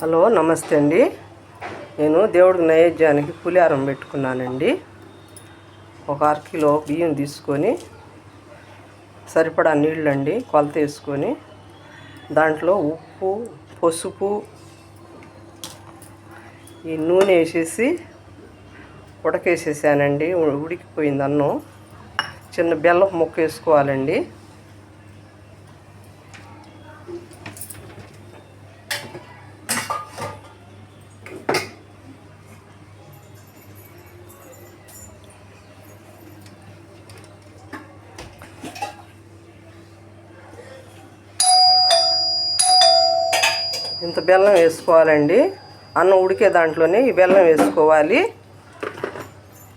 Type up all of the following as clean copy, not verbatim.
Hello, నమస్తే అండి. నేను దేవుడికి నైవేద్యానికి పులిహారం పెట్టుకున్నానండి. ఒక అరకిలో బియ్యం తీసుకొని సరిపడా నీళ్ళండి కొలత వేసుకొని దాంట్లో ఉప్పు, పసుపు, ఈ నూనె వేసేసి ఉడకేసేసానండి. ఉడికిపోయింది అన్నం. చిన్న బెల్లం ముక్క వేసుకోవాలండి. ఇంత బెల్లం వేసుకోవాలండి. అన్నం ఉడికే దాంట్లోనే ఈ బెల్లం వేసుకోవాలి.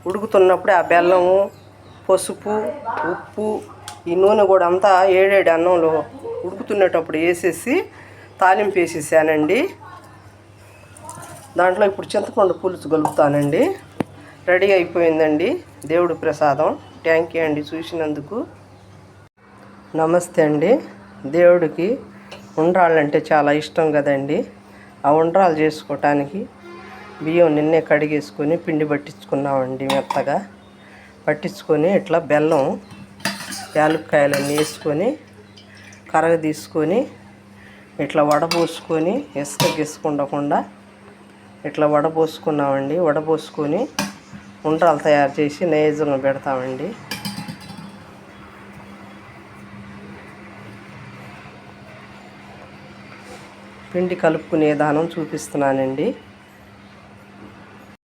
ఉడుకుతున్నప్పుడే ఆ బెల్లము, పసుపు, ఉప్పు, ఈ నూనె కూడా అంతా ఏడేడి అన్నంలో ఉడుకుతున్నప్పుడు వేసేసి తాలింపు వేసేసానండి. దాంట్లో ఇప్పుడు చింతపండు పులుసు కలుపుతానండి. రెడీ అయిపోయిందండి దేవుడి ప్రసాదం. థ్యాంక్ యూ అండి చూసినందుకు. నమస్తే అండి. దేవుడికి ఉండ్రాళ్ళంటే చాలా ఇష్టం కదండి. ఆ ఉండ్రాలు చేసుకోవటానికి బియ్యం నిన్నే కడిగేసుకొని పిండి పట్టించుకున్నామండి. మెత్తగా పట్టించుకొని ఇట్లా బెల్లం, యాలక్కాయలన్నీ వేసుకొని కరగ తీసుకొని ఇట్లా వడపోసుకొని ఇసుక గిసుకుండకుండా ఇట్లా వడపోసుకున్నామండి. వడపోసుకొని ఉండ్రాలు తయారు చేసి నైవేద్యంగా పెడతామండి. పిండి కలుపుకునే విధానం చూపిస్తున్నానండి.